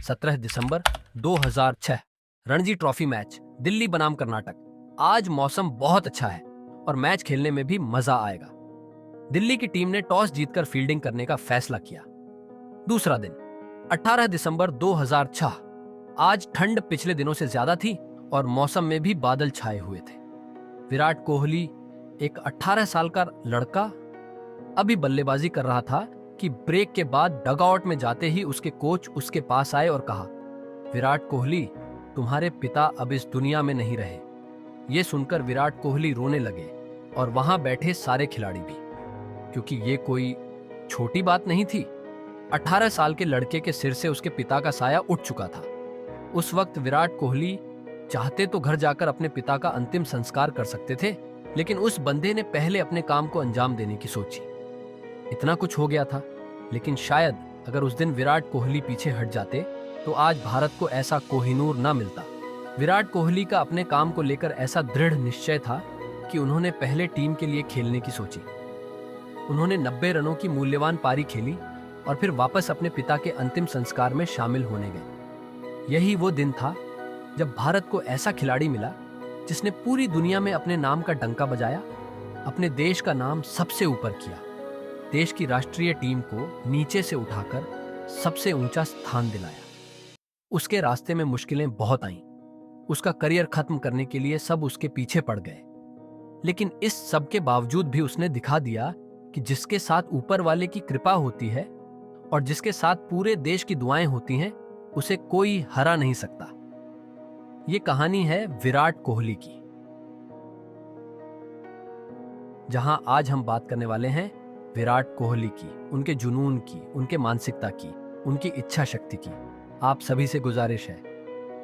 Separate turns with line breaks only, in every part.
17 दिसंबर 2006 Ranji trophy match, Delhi बनाम कर्नाटक। आज मौसम बहुत अच्छा है और मैच खेलने में भी मजा आएगा। दिल्ली की टीम ने टॉस जीतकर फील्डिंग करने का फैसला किया। दूसरा दिन 18 दिसंबर 2006। आज ठंड पिछले दिनों से ज्यादा थी और मौसम में भी बादल छाए हुए थे। विराट कोहली, एक 18 साल का लड़का, अभी बल्लेबाजी कर रहा था कि ब्रेक के बाद डगआउट में जाते ही उसके कोच उसके पास आए और कहा, विराट कोहली, तुम्हारे पिता अब इस दुनिया में नहीं रहे। ये सुनकर विराट कोहली रोने लगे और वहां बैठे सारे खिलाड़ी भी, क्योंकि ये कोई छोटी बात नहीं थी। 18 साल के लड़के के सिर से उसके पिता का साया उठ चुका था। उस वक्त विराट कोहली चाहते तो घर जाकर अपने पिता का अंतिम संस्कार कर सकते थे, लेकिन उस बंदे ने पहले अपने काम को अंजाम देने की सोची। इतना कुछ हो गया था, लेकिन शायद अगर उस दिन विराट कोहली पीछे हट जाते तो आज भारत को ऐसा कोहिनूर ना मिलता। विराट कोहली का अपने काम को लेकर ऐसा दृढ़ निश्चय था कि उन्होंने पहले टीम के लिए खेलने की सोची। उन्होंने 90 रनों की मूल्यवान पारी खेली और फिर वापस अपने पिता के अंतिम संस्कार में शामिल होने गए। यही वो दिन था जब भारत को ऐसा खिलाड़ी मिला जिसने पूरी दुनिया में अपने नाम का डंका बजाया, अपने देश का नाम सबसे ऊपर किया, देश की राष्ट्रीय टीम को नीचे से उठाकर सबसे ऊंचा स्थान दिलाया। उसके रास्ते में मुश्किलें बहुत आईं। उसका करियर खत्म करने के लिए सब उसके पीछे पड़ गए, लेकिन इस सब के बावजूद भी उसने दिखा दिया कि जिसके साथ ऊपर वाले की कृपा होती है और जिसके साथ पूरे देश की दुआएं होती हैं, उसे कोई हरा नहीं सकता। ये कहानी है विराट कोहली की, जहां आज हम बात करने वाले हैं विराट कोहली की, उनके जुनून की, उनके मानसिकता की, उनकी इच्छा शक्ति की। आप सभी से गुजारिश है,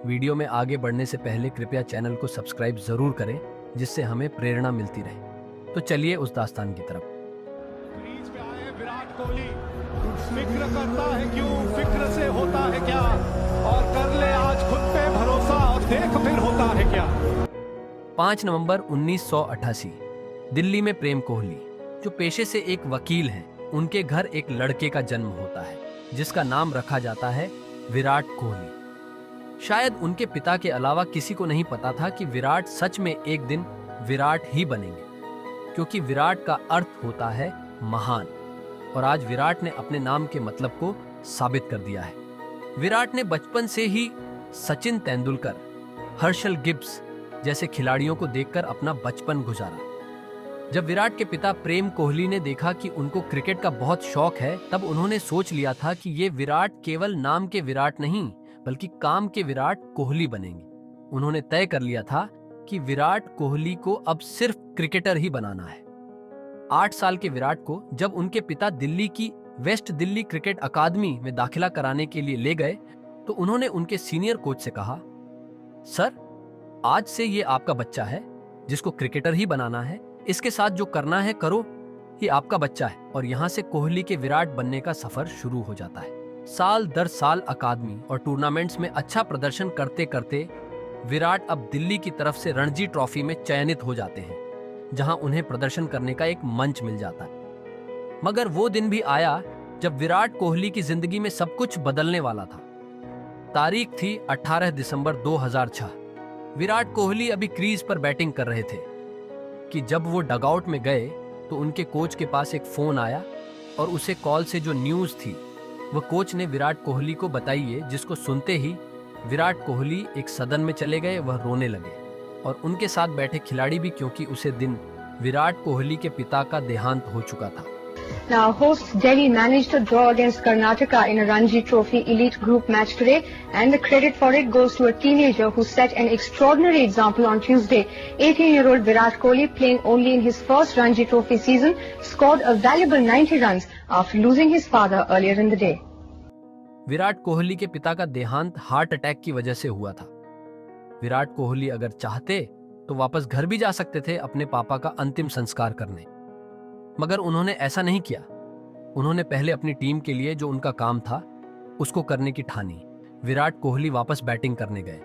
वीडियो में आगे बढ़ने से पहले कृपया चैनल को सब्सक्राइब जरूर करें, जिससे हमें प्रेरणा मिलती रहे। तो चलिए उस दास्तान की तरफ।
क्रीज पे आए विराट कोहली, फिक्र करता है क्यों, फिक्र से होता है क्या, और कर ले आज खुद पे भरोसा और देख फिर होता है क्या।
5 नवंबर 1988 दिल्ली में प्रेम कोहली, जो पेशे से एक वकील हैं, उनके घर एक लड़के का जन्म होता है जिसका नाम रखा जाता है विराट कोहली। शायद उनके पिता के अलावा किसी को नहीं पता था कि विराट सच में एक दिन विराट ही बनेंगे, क्योंकि विराट का अर्थ होता है महान, और आज विराट ने अपने नाम के मतलब को साबित कर दिया है। विराट ने बचपन से ही सचिन तेंदुलकर, हर्षल गिब्स जैसे खिलाड़ियों को देखकर अपना बचपन गुजारा। जब विराट के पिता प्रेम कोहली ने देखा कि उनको क्रिकेट का बहुत शौक है, तब उन्होंने सोच लिया था कि ये विराट केवल नाम के विराट नहीं, बल्कि काम के विराट कोहली बनेंगे। उन्होंने तय कर लिया था कि विराट कोहली को अब सिर्फ क्रिकेटर ही बनाना है। 8 साल के विराट को जब उनके पिता दिल्ली की वेस्ट दिल्ली क्रिकेट अकादमी में दाखिला कराने के लिए ले गए, तो उन्होंने उनके सीनियर कोच से कहा, सर, आज से ये आपका बच्चा है जिसको क्रिकेटर ही बनाना है। इसके साथ जो करना है करो, ये आपका बच्चा है। और यहाँ से कोहली के विराट बनने का सफर शुरू हो जाता है। साल दर साल अकादमी और टूर्नामेंट्स में अच्छा प्रदर्शन करते करते विराट अब दिल्ली की तरफ से रणजी ट्रॉफी में चयनित हो जाते हैं, जहां उन्हें प्रदर्शन करने का एक मंच मिल जाता है। मगर वो दिन भी आया जब विराट कोहली की जिंदगी में सब कुछ बदलने वाला था। तारीख थी 18 दिसंबर 2006। विराट कोहली अभी क्रीज पर बैटिंग कर रहे थे कि जब वो डगआउट में गए तो उनके कोच के पास एक फोन आया, और उसे कॉल से जो न्यूज थी वो कोच ने विराट कोहली को बताई, जिसको सुनते ही विराट कोहली एक सदन में चले गए। वह रोने लगे और उनके साथ बैठे खिलाड़ी भी, क्योंकि उसे दिन विराट कोहली के पिता का देहांत हो चुका था।
Now, hosts Delhi managed to draw against Karnataka in a Ranji Trophy elite group match today, and the credit for it goes to a teenager who set an extraordinary example on Tuesday. 18-year-old Virat Kohli, playing only in his first Ranji Trophy season, scored a valuable 90 runs after losing his father earlier in the day.
Virat Kohli के पिता का देहांत heart attack की वजह से हुआ था। विराट कोहली अगर चाहते तो वापस घर भी जा सकते थे अपने पापा का अंतिम संस्कार करने, मगर उन्होंने ऐसा नहीं किया। उन्होंने पहले अपनी टीम के लिए जो उनका काम था उसको करने की ठानी। विराट कोहली वापस बैटिंग करने गए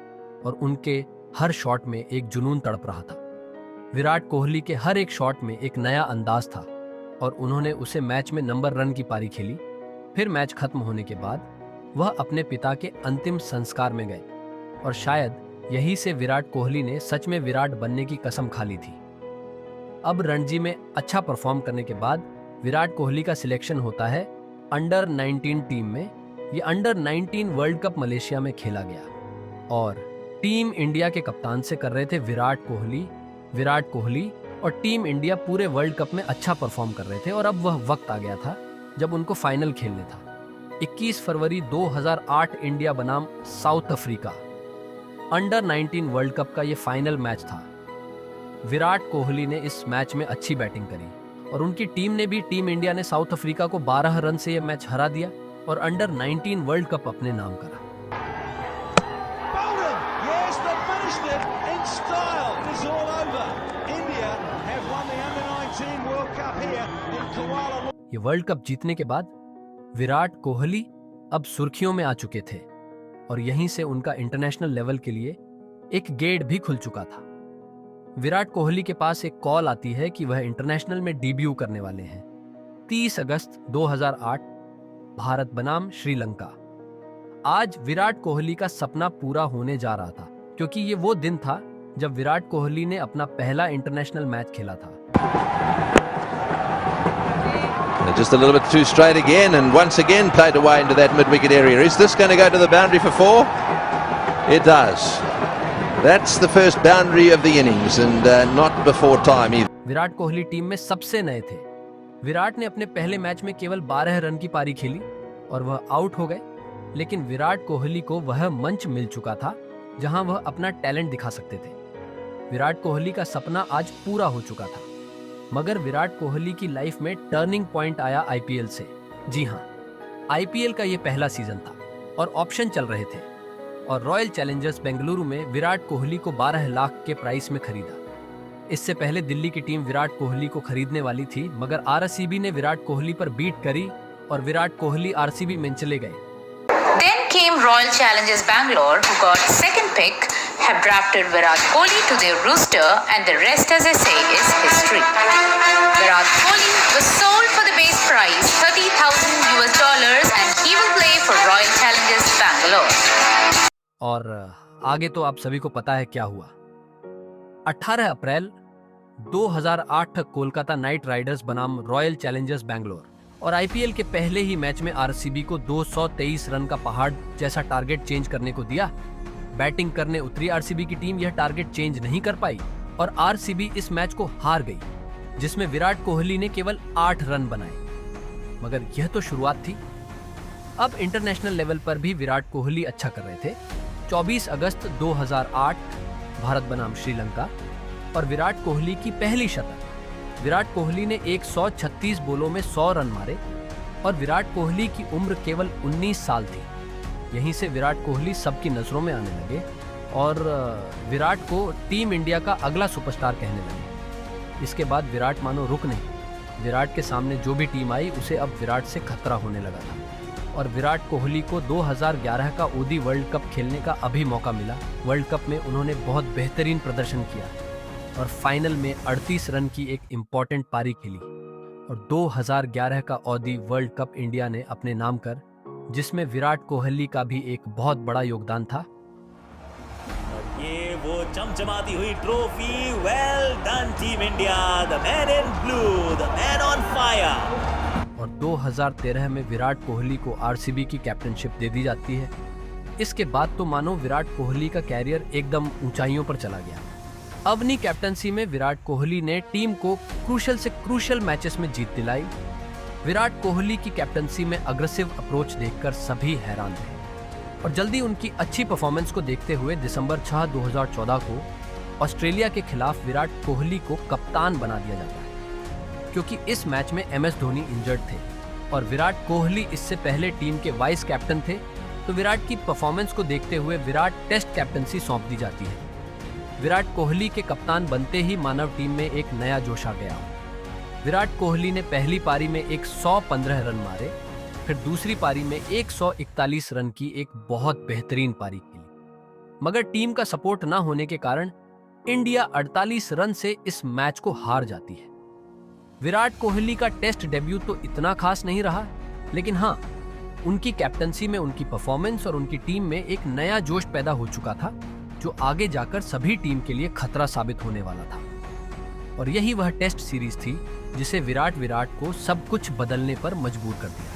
और उनके हर शॉट में एक जुनून तड़प रहा था। विराट कोहली के हर एक शॉट में एक नया अंदाज था और उन्होंने उसे मैच में नंबर रन की पारी खेली। फिर मैच खत्म होने के बाद वह अपने पिता के अंतिम संस्कार में गए और शायद यही से विराट कोहली ने सच में विराट बनने की कसम खा ली थी। अब रणजी में अच्छा परफॉर्म करने के बाद विराट कोहली का सिलेक्शन होता है अंडर 19 टीम में। ये अंडर 19 वर्ल्ड कप मलेशिया में खेला गया और टीम इंडिया के कप्तान से कर रहे थे विराट कोहली और टीम इंडिया पूरे वर्ल्ड कप में अच्छा परफॉर्म कर रहे थे और अब वह वक्त आ गया था जब उनको फाइनल खेलने था। 21 फरवरी 2008 इंडिया बनाम south Africa under 19 world cup का ये फाइनल मैच था। विराट कोहली ने इस मैच में अच्छी बैटिंग करी और उनकी टीम ने भी, टीम इंडिया ने साउथ अफ्रीका को 12 रन से यह मैच हरा दिया और अंडर 19 वर्ल्ड कप अपने नाम करा। ये वर्ल्ड कप जीतने के बाद विराट कोहली अब सुर्खियों में आ चुके थे और यहीं से उनका इंटरनेशनल लेवल के लिए एक गेट भी खुल चुका था। विराट कोहली के पास एक कॉल आती है कि वह इंटरनेशनल में डेब्यू करने वाले हैं। 30 अगस्त 2008 भारत बनाम श्रीलंका। आज विराट कोहली का सपना पूरा होने जा रहा था क्योंकि ये वो दिन था जब विराट कोहली ने अपना पहला इंटरनेशनल मैच खेला था।
Just a little bit too straight again, and once again played away into that mid-wicket area. Is this going to go to the boundary for 4? It does. That's the first boundary of the innings, and not before time either.
Virat Kohli team में सबसे नए थे। विराट ने अपने पहले match में केवल 12 run की पारी खेली और वह आउट हो गए, लेकिन विराट कोहली को वह मंच मिल चुका था जहां वह अपना टैलेंट दिखा सकते थे। विराट कोहली का सपना आज पूरा हो चुका था, मगर विराट कोहली की लाइफ में टर्निंग पॉइंट आया आईपीएल से। जी हाँ, आईपीएल का ये पहला सीजन था और ऑप्शन चल रहे थे और रॉयल चैलेंजर्स बेंगलुरु में विराट कोहली को 12 लाख के प्राइस में खरीदा। इससे पहले दिल्ली की टीम विराट कोहली को खरीदने वाली थी, मगर आरसीबी ने विराट कोहली पर बीट करी और विराट कोहली आरसीबी में चले गए।
Then came Royal Challengers Bangalore, who got second pick, have drafted Virat Kohli to their rooster, and the rest, as I say, is history. Virat Kohli was sold for the base price $30,000 and he will play for Royal Challengers Bangalore.
और आगे तो आप सभी को पता है क्या हुआ। 18 अप्रैल 2008 तक कोलकाता नाइट राइडर्स बनाम रॉयल चैलेंजर्स बैंगलोर और आईपीएल के पहले ही मैच में आरसीबी को 223 रन का पहाड़ जैसा टारगेट चेंज करने को दिया। बैटिंग करने उतरी आरसीबी की टीम यह टारगेट चेंज नहीं कर पाई और आरसीबी इस मैच को हार गई, जिसमें विराट कोहली ने केवल 8 रन बनाए। मगर यह तो शुरुआत थी। अब इंटरनेशनल लेवल पर भी विराट कोहली अच्छा कर रहे थे। 24 अगस्त 2008 भारत बनाम श्रीलंका और विराट कोहली की पहली शतक। विराट कोहली ने 136 बोलों में 100 रन मारे और विराट कोहली की उम्र केवल 19 साल थी। यहीं से विराट कोहली सबकी नजरों में आने लगे और विराट को टीम इंडिया का अगला सुपरस्टार कहने लगे। इसके बाद विराट मानो रुक नहीं। विराट के सामने जो भी टीम आई उसे अब विराट से खतरा होने लगा था और विराट कोहली को 2011 का ओडी वर्ल्ड कप खेलने का अभी मौका मिला। वर्ल्ड कप में उन्होंने बहुत बेहतरीन प्रदर्शन किया और फाइनल में 38 रन की एक इम्पॉर्टेंट पारी खेली और 2011 का ओडी वर्ल्ड कप इंडिया ने अपने नाम कर, जिसमें विराट कोहली का भी एक बहुत बड़ा योगदान था।
ये वो चमचमाती हुई trophy, well done team India, the man in blue, the man on fire.
और 2013 में विराट कोहली को आरसीबी की कैप्टनशिप दे दी जाती है। इसके बाद तो मानो विराट कोहली का कैरियर एकदम ऊंचाइयों पर चला गया। अवनी कैप्टनसी में विराट कोहली ने टीम को क्रूशल से क्रूशल मैचेस में जीत दिलाई। विराट कोहली की कैप्टनसी में अग्रेसिव अप्रोच देखकर सभी हैरान थे और जल्दी उनकी अच्छी परफॉर्मेंस को देखते हुए दिसंबर 6, 2014 को ऑस्ट्रेलिया के खिलाफ विराट कोहली को कप्तान बना दिया जाता है, क्योंकि इस मैच में एमएस धोनी इंजर्ड थे और विराट कोहली इससे पहले टीम के वाइस कैप्टन थे। तो विराट की परफॉर्मेंस को देखते हुए विराट टेस्ट कैप्टनसी सौंप दी जाती है। विराट कोहली के कप्तान बनते ही मानव टीम में एक नया जोश आ गया। विराट कोहली ने पहली पारी में 115 रन मारे, फिर दूसरी पारी में 141 रन की एक बहुत बेहतरीन पारी खेली। मगर टीम का सपोर्ट न होने के कारण इंडिया 48 रन से इस मैच को हार जाती है। विराट कोहली का टेस्ट डेब्यू तो इतना खास नहीं रहा, लेकिन हाँ, उनकी कैप्टनसी में उनकी परफॉर्मेंस और उनकी टीम में एक नया जोश पैदा हो चुका था जो आगे जाकर सभी टीम के लिए खतरा साबित होने वाला था। और यही वह टेस्ट सीरीज थी जिसे विराट को सब कुछ बदलने पर मजबूर कर दिया।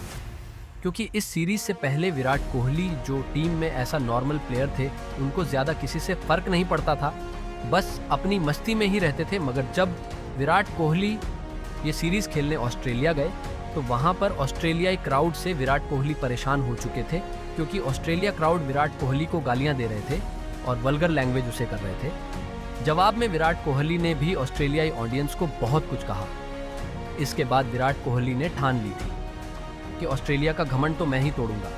क्योंकि इस सीरीज से पहले विराट कोहली जो टीम में ऐसा नॉर्मल प्लेयर थे, उनको ज्यादा किसी से फर्क नहीं पड़ता था, बस अपनी मस्ती में ही रहते थे। मगर जब विराट कोहली ये सीरीज खेलने ऑस्ट्रेलिया गए तो वहां पर ऑस्ट्रेलियाई क्राउड से विराट कोहली परेशान हो चुके थे, क्योंकि ऑस्ट्रेलिया क्राउड विराट कोहली को गालियां दे रहे थे और वल्गर लैंग्वेज उसे कर रहे थे। जवाब में विराट कोहली ने भी ऑस्ट्रेलियाई ऑडियंस को बहुत कुछ कहा। इसके बाद विराट कोहली ने ठान ली थी कि ऑस्ट्रेलिया का घमंड तो मैं ही तोड़ूंगा।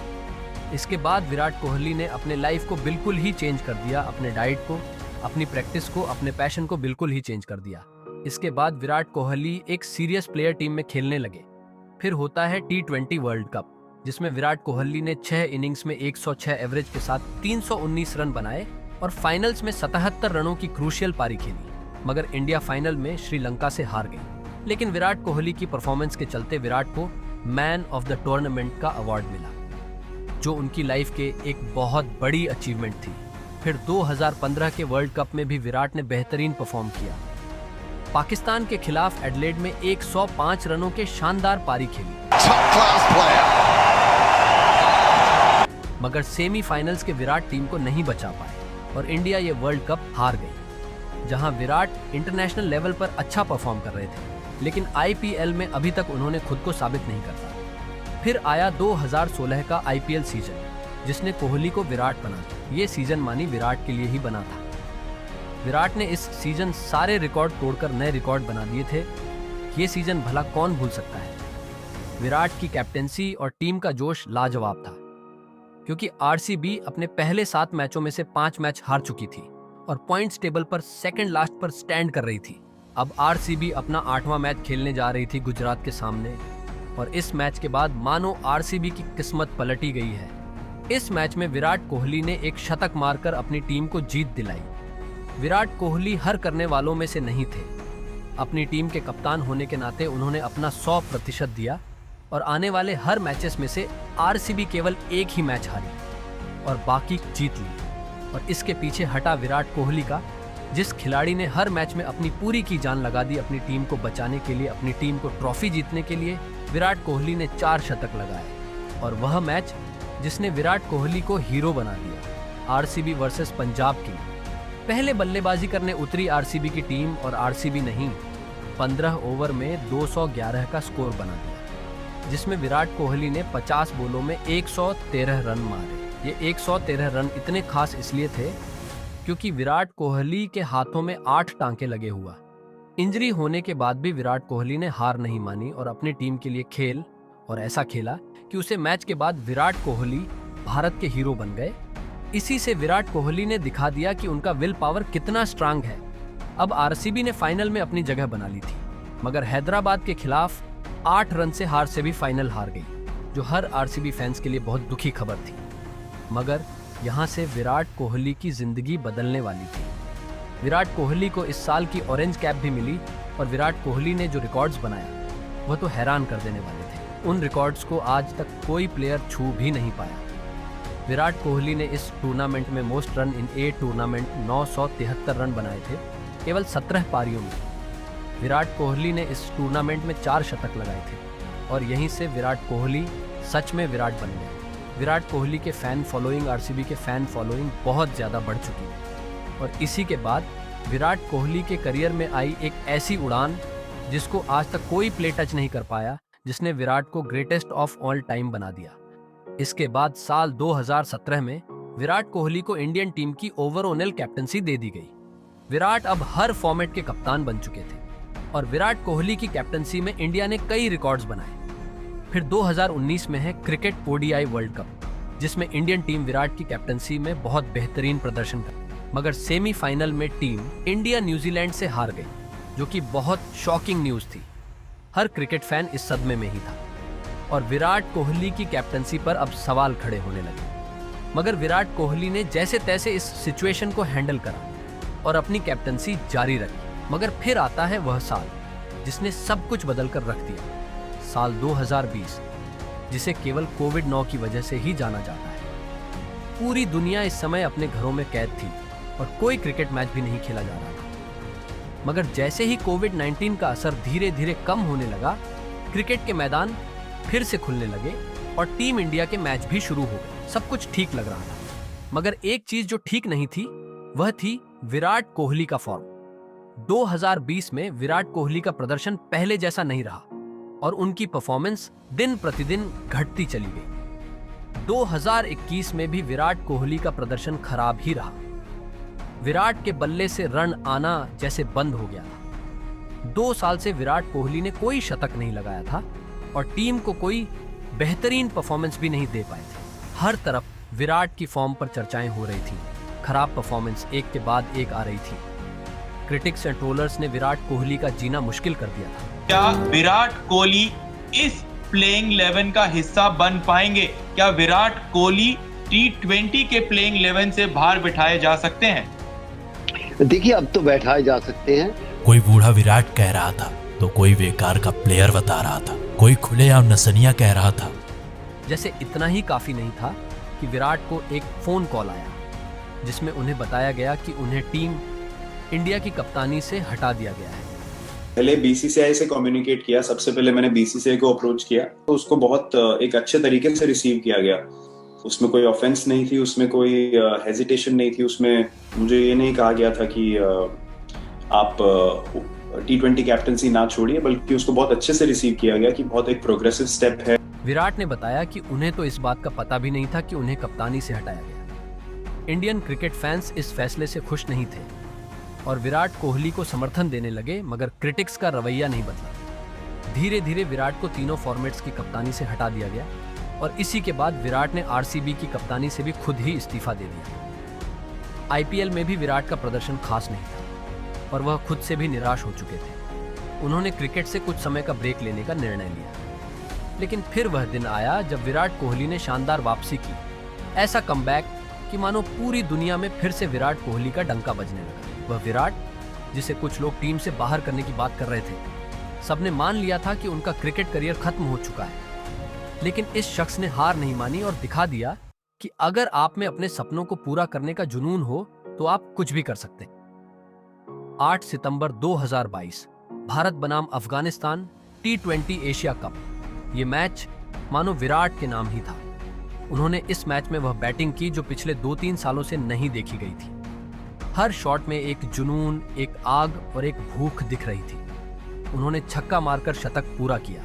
इसके बाद विराट कोहली ने अपने लाइफ को बिल्कुल ही चेंज कर दिया, अपने डाइट को, अपनी प्रैक्टिस को, अपने पैशन को बिल्कुल ही चेंज कर दिया। इसके बाद विराट कोहली एक सीरियस प्लेयर टीम में खेलने लगे। फिर होता है T20 वर्ल्ड कप, जिसमें विराट कोहली ने 6 इनिंग्स में 106 एवरेज के साथ 319 रन बनाए और फाइनल्स में 77 रनों की क्रूशियल पारी खेली। मगर इंडिया फाइनल में श्रीलंका से हार गई। लेकिन विराट कोहली की परफॉर्मेंस के चलते विराट को मैन ऑफ द टूर्नामेंट का अवार्ड मिला, जो उनकी लाइफ के एक बहुत बड़ी अचीवमेंट थी। फिर 2015 के वर्ल्ड कप में भी विराट ने बेहतरीन परफॉर्म किया। पाकिस्तान के खिलाफ एडलेड में 105 रनों के शानदार पारी खेली। मगर सेमीफाइनल्स के विराट टीम को नहीं बचा पाए और इंडिया ये वर्ल्ड कप हार गई, जहां विराट इंटरनेशनल लेवल पर अच्छा परफॉर्म कर रहे थे, लेकिन IPL में अभी तक उन्होंने खुद को साबित नहीं कर पाया। फिर आया 2016 का IPL सीजन, जिसने कोहली को विराट बना दिया। ये सीजन मानी विराट के लिए ही बना था। विराट ने इस सीजन सारे रिकॉर्ड तोड़कर नए रिकॉर्ड बना दिए थे। ये सीजन भला कौन भूल सकता है। विराट की कैप्टेंसी और टीम का जोश लाजवाब था, क्योंकि RCB अपने पहले 7 मैचों में से 5 मैच हार चुकी थी और पॉइंट्स टेबल पर सेकंड लास्ट पर स्टैंड कर रही थी। अब RCB अपना 8वां मैच खेलने जा रही थी गुजरात के सामने, और इस मैच के बाद मानो RCB की किस्मत पलटी गई है। इस मैच में विराट कोहली ने एक शतक मारकर अपनी टीम को जीत दिलाई। विराट कोहली हर करने वालों में से नहीं थे। अपनी टीम के कप्तान होने के नाते उन्होंने अपना 100% दिया और आने वाले हर मैचेस में से RCB केवल एक ही मैच हारी और बाकी जीत ली। और इसके पीछे हटा विराट कोहली का, जिस खिलाड़ी ने हर मैच में अपनी पूरी की जान लगा दी अपनी टीम को बचाने के लिए, अपनी टीम को ट्रॉफी जीतने के लिए। विराट कोहली ने 4 शतक लगाए और वह मैच जिसने विराट कोहली को हीरो बना दिया, RCB वर्सेस पंजाब की। पहले बल्लेबाजी करने उतरी RCB की टीम और RCB नहीं, 15 ओवर में 211 का स्कोर बना दिया, जिसमें विराट कोहली ने 50 बॉलों में 113 रन मारे। ये 113 रन इतने खास इसलिए थे क्योंकि विराट कोहली के हाथों में 8 टांके लगे हुआ। इंजरी होने के बाद भी विराट कोहली ने हार नहीं मानी और अपनी टीम के लिए खेल और ऐसा खेला कि उसे मैच के बाद विराट कोहली भारत के हीरो बन गए। इसी से विराट कोहली ने दिखा दिया कि उनका विल पावर कितना स्ट्रांग है। अब RCB ने फाइनल में अपनी जगह बना ली थी, मगर हैदराबाद के खिलाफ 8 रन से हार से भी फाइनल हार गई, जो हर RCB फैंस के लिए बहुत दुखी खबर थी। मगर यहाँ से विराट कोहली की जिंदगी बदलने वाली थी। विराट कोहली को इस साल की ऑरेंज कैप भी मिली और विराट कोहली ने जो रिकॉर्ड्स बनाया वह तो हैरान कर देने वाले थे। उन रिकॉर्ड्स को आज तक कोई प्लेयर छू भी नहीं पाया। विराट कोहली ने इस टूर्नामेंट में most run in A tournament 973 run बनाए थे केवल 17 पारियों में। विराट कोहली ने इस टूर्नामेंट में 4 शतक लगाए थे और यहीं से विराट कोहली सच में विराट बन गए। विराट कोहली के फैन फॉलोइंग, RCB के फैन फॉलोइंग बहुत ज़्यादा बढ़ चुकी है और इसी के बाद विराट कोहली के करियर में आई एक ऐसी उड़ान जिसको आज तक कोई प्ले टच नहीं कर पाया, जिसने विराट को ग्रेटेस्ट ऑफ ऑल टाइम बना दिया। इसके बाद साल 2017 में विराट कोहली को इंडियन टीम की ओवरऑल कैप्टनसी दे दी गई। विराट अब हर फॉर्मेट के कप्तान बन चुके थे और विराट कोहली की कैप्टनसी में इंडिया ने कई रिकॉर्ड्स बनाए। फिर 2019 में है क्रिकेट ODI वर्ल्ड कप, जिसमें इंडियन टीम विराट की कैप्टनसी में बहुत बेहतरीन प्रदर्शन कर, मगर सेमीफाइनल में टीम इंडिया न्यूजीलैंड से हार गई, जो कि बहुत शॉकिंग न्यूज थी। हर क्रिकेट फैन इस सदमे में ही था और विराट कोहली की कैप्टनसी पर अब सवाल खड़े होने लगे। मगर विराट कोहली ने जैसे तैसे इस सिचुएशन को हैंडल करा और अपनी कैप्टनसी जारी रखी। मगर फिर आता है वह साल जिसने सब कुछ बदल कर रख दिया, साल 2020, जिसे केवल कोविड-9 की वजह से ही जाना जाता है। पूरी दुनिया इस समय अपने घरों में कैद थी और कोई क्रिकेट मैच भी नहीं खेला जा रहा था। मगर जैसे ही कोविड-19 का असर धीरे धीरे कम होने लगा, क्रिकेट के मैदान फिर से खुलने लगे और टीम इंडिया के मैच भी शुरू हो गए। सब कुछ ठीक लग रहा था, मगर एक चीज जो ठीक नहीं थी वह थी विराट कोहली का फॉर्म। 2020 में विराट कोहली का प्रदर्शन पहले जैसा नहीं रहा और उनकी परफॉर्मेंस दिन प्रतिदिन घटती चली गई। 2021 में भी विराट कोहली का प्रदर्शन खराब ही रहा। विराट के बल्ले से रन आना जैसे बंद हो गया था। 2 साल से विराट कोहली ने कोई शतक नहीं लगाया था और टीम को कोई बेहतरीन परफॉर्मेंस भी नहीं दे पाए थे। हर तरफ विराट की फॉर्म पर चर्चाएं हो रही थी। खराब परफॉर्मेंस एक के बाद एक आ रही थी। क्रिटिक्स एंड ट्रोलर्स ने विराट कोहली का जीना मुश्किल कर दिया था।
क्या विराट कोहली इस प्लेइंग 11 का हिस्सा बन पाएंगे? क्या विराट कोहली T20 के प्लेइंग 11 से बाहर बिठाए जा सकते हैं?
देखिए, अब तो बैठाए जा सकते हैं।
कोई बूढ़ा विराट कह रहा था तो कोई बेकार का प्लेयर बता रहा था, कोई खुलेआम नसनिया कह रहा था।
जैसे इतना ही काफी नहीं था कि विराट को एक फोन कॉल आया जिसमें उन्हें बताया गया कि उन्हें टीम इंडिया की कप्तानी से हटा दिया गया है।
पहले बीसीसीआई से कम्युनिकेट किया। सबसे पहले मैंने बीसीसीआई को अप्रोच किया तो उसको बहुत एक अच्छे तरीके से रिसीव किया गया। उसमें कोई ऑफेंस नहीं थी, उसमें कोई हेजिटेशन नहीं थी। उसमें मुझे ये नहीं कहा गया था कि आप T20 कैप्टनसी ना छोड़िए, बल्कि उसको बहुत अच्छे से रिसीव किया गया कि बहुत एक प्रोग्रेसिव स्टेप है।
विराट ने बताया कि उन्हें तो इस बात का पता भी नहीं था कि उन्हें कप्तानी से हटाया गया। इंडियन क्रिकेट फैंस इस फैसले से खुश नहीं थे और विराट कोहली को समर्थन देने लगे, मगर क्रिटिक्स का रवैया नहीं बदला। धीरे धीरे विराट को तीनों फॉर्मेट्स की कप्तानी से हटा दिया गया और इसी के बाद विराट ने आरसीबी की कप्तानी से भी खुद ही इस्तीफा दे दिया। आईपीएल में भी विराट का प्रदर्शन खास नहीं था और वह खुद से भी निराश हो चुके थे। उन्होंने क्रिकेट से कुछ समय का ब्रेक लेने का निर्णय लिया, लेकिन फिर वह दिन आया जब विराट कोहली ने शानदार वापसी की। ऐसा कमबैक कि मानो पूरी दुनिया में फिर से विराट कोहली का डंका बजने लगा। वह विराट जिसे कुछ लोग टीम से बाहर करने की बात कर रहे थे, सबने मान लिया था कि उनका क्रिकेट करियर खत्म हो चुका है। लेकिन इस शख्स ने हार नहीं मानी और दिखा दिया कि अगर आप में अपने सपनों को पूरा करने का जुनून हो तो आप कुछ भी कर सकते हैं। 8 सितंबर 2022 भारत बनाम अफगानिस्तान T20 एशिया कप। ये मैच मानो विराट के नाम ही था। उन्होंने इस मैच में वह बैटिंग की जो पिछले 2-3 सालों से नहीं देखी गई थी। हर शॉट में एक जुनून, एक आग और एक भूख दिख रही थी। उन्होंने छक्का मारकर शतक पूरा किया।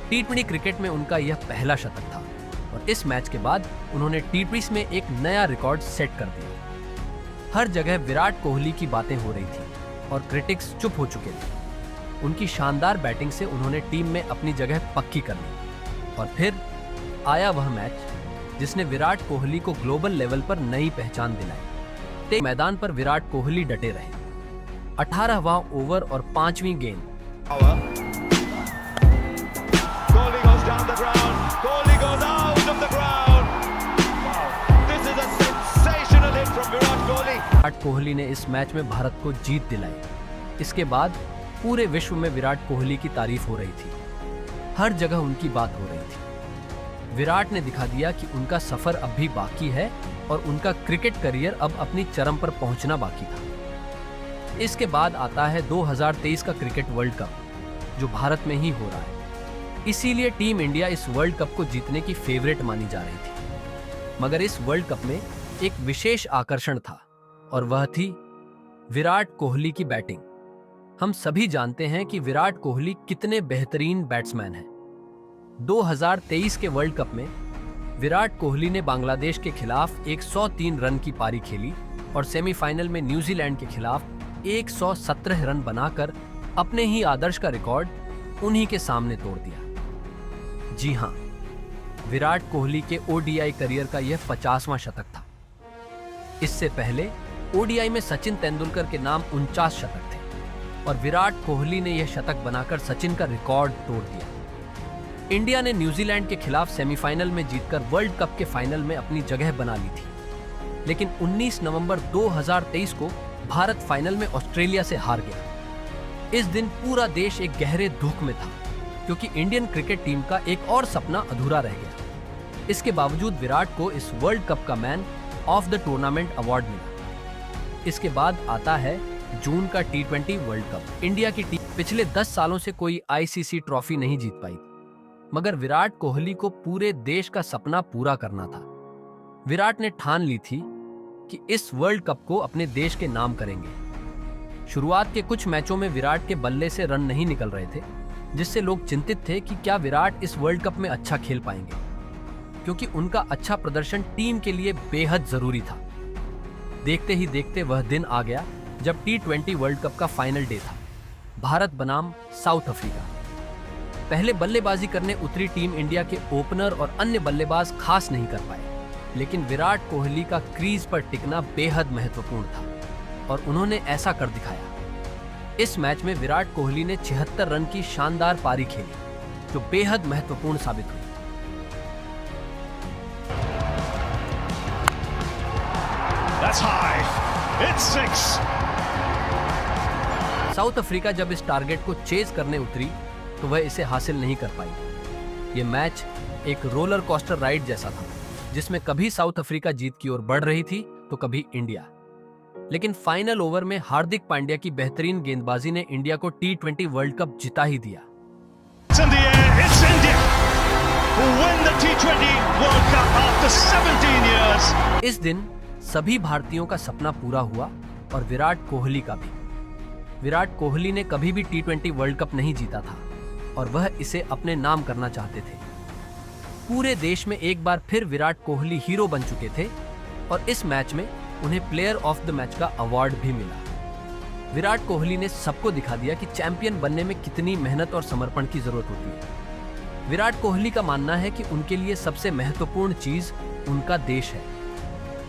T20 क्रिकेट में उनका यह पहला शतक था और इस मैच के बाद उन्होंने T20 में एक नया रिकॉर्ड सेट कर दिया। हर जगह विराट कोहली की बातें हो रही थी और क्रिटिक्स चुप हो चुके थे। उनकी शानदार बैटिंग से उन्होंने टीम में अपनी जगह पक्की कर ली और फिर आया वह मैच जिसने विराट कोहली को ग्लोबल लेवल पर नई पहचान दिलाई। मैदान पर विराट कोहली डटे रहे। 18वां ओवर और 5वीं गेंद। विराट कोहली ने इस मैच में भारत को जीत दिलाई। इसके बाद पूरे विश्व में विराट कोहली की तारीफ हो रही थी। हर जगह उनकी बात हो रही थी। विराट ने दिखा दिया कि उनका सफर अब भी बाकी है और उनका क्रिकेट करियर अब अपनी चरम पर पहुंचना बाकी था। इसके बाद आता है 2023 का क्रिकेट वर्ल्ड कप, जो भारत में ही हो रहा है। इसीलिए टीम इंडिया इस वर्ल्ड कप को जीतने की फेवरेट मानी जा रही थी। मगर इस वर्ल्ड कप में एक विशेष आकर्षण था और वह थी विराट कोहली की बैटिंग। हम सभी जानते हैं कि विराट कोहली कितने बेहतरीन बैट्समैन हैं। 2023 के वर्ल्ड कप में विराट कोहली ने बांग्लादेश के खिलाफ 103 रन की पारी खेली और सेमीफाइनल में न्यूजीलैंड के खिलाफ 117 रन बनाकर अपने ही आदर्श का रिकॉर्ड उन्हीं के सामने तोड़ दिया। जी हां, विराट कोहली के ओडीआई करियर का यह 50वां शतक था। इससे पहले ओडीआई में सचिन तेंदुलकर के नाम 49 शतक थे और विराट कोहली ने यह शतक बनाकर सचिन का रिकॉर्ड तोड़ दिया। इंडिया ने न्यूजीलैंड के खिलाफ सेमीफाइनल में जीतकर वर्ल्ड कप के फाइनल में अपनी जगह बना ली थी। लेकिन 19 नवंबर 2023 को भारत फाइनल में ऑस्ट्रेलिया से हार गया। इस दिन पूरा देश एक गहरे दुख में था, क्योंकि इंडियन क्रिकेट टीम का एक और सपना अधूरा रह गया। इसके बावजूद विराट को इस वर्ल्ड कप का man of the tournament award मिला। इसके बाद आता है जून का T20 वर्ल्ड कप। इंडिया की टीम पिछले 10 सालों से कोई ICC ट्रॉफी नहीं जीत पाई, मगर विराट कोहली को पूरे देश का सपना पूरा करना था। विराट ने ठान ली थी कि इस वर्ल्ड कप को अपने देश के नाम करेंगे। शुरुआत के कुछ मैचों में विराट के बल्ले से रन नहीं निकल रहे थे, जिससे लोग चिंतित थे कि क्या विराट इस वर्ल्ड कप में अच्छा खेल पाएंगे, क्योंकि उनका अच्छा प्रदर्शन टीम के लिए बेहद जरूरी था। देखते ही देखते वह दिन आ गया जब T20 वर्ल्ड कप का फाइनल डे था। भारत बनाम साउथ अफ्रीका। पहले बल्लेबाजी करने उतरी टीम इंडिया के ओपनर और अन्य बल्लेबाज खास नहीं कर पाए, लेकिन विराट कोहली का क्रीज पर टिकना बेहद महत्वपूर्ण था और उन्होंने ऐसा कर दिखाया। इस मैच में विराट कोहली ने 76 रन की शानदार पारी खेली, जो बेहद महत्वपूर्ण साबित हुई।
That's high. It's 6.
South Africa जब इस टारगेट को चेज करने उतरी तो वह इसे हासिल नहीं कर पाई। ये मैच एक रोलर कोस्टर राइड जैसा था, जिसमें कभी साउथ अफ्रीका जीत की ओर बढ़ रही थी तो कभी इंडिया। लेकिन फाइनल ओवर में हार्दिक पांड्या की बेहतरीन गेंदबाजी ने इंडिया को T20 वर्ल्ड कप जिता ही दिया।
It's in the air. It's India who win the T20 World Cup after 17 years.
इस दिन सभी भारतीयों का सपना पूरा हुआ और विराट कोहली का भी। विराट कोहली ने कभी भी T20 वर्ल्ड कप नहीं जीता था और वह इसे अपने नाम करना चाहते थे। पूरे देश में एक बार फिर विराट कोहली हीरो बन चुके थे और इस मैच में उन्हें प्लेयर ऑफ द मैच का अवार्ड भी मिला। विराट कोहली ने सबको दिखा दिया कि चैंपियन बनने में कितनी मेहनत और समर्पण की जरूरत होती है। विराट कोहली का मानना है कि उनके लिए सबसे महत्वपूर्ण चीज उनका देश है।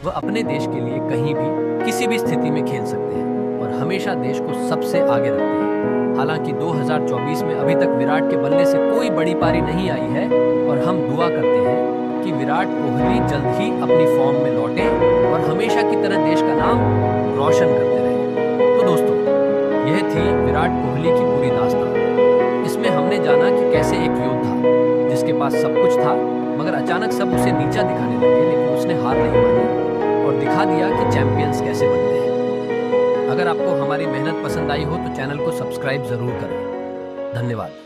वह अपने देश के लिए कहीं भी किसी भी स्थिति में खेल सकते हैं और हमेशा देश को सबसे आगे रखते हैं। हालांकि 2024 में अभी तक विराट के बल्ले से कोई बड़ी पारी नहीं आई है और हम दुआ करते हैं कि विराट कोहली जल्द ही अपनी फॉर्म में लौटे और हमेशा की तरह देश का नाम रोशन करते रहे। तो दोस्तों, यह थी विराट कोहली की पूरी दास्तान। इसमें हमने जाना कि कैसे एक योद्धा जिसके पास सब कुछ था मगर अचानक सब उसे नीचा दिखाने लगे, लेकिन उसने हार नहीं मानी और दिखा दिया कि चैंपियंस कैसे बनते हैं। अगर आपको हमारी मेहनत पसंद आई हो तो चैनल को सब्सक्राइब जरूर करें। धन्यवाद।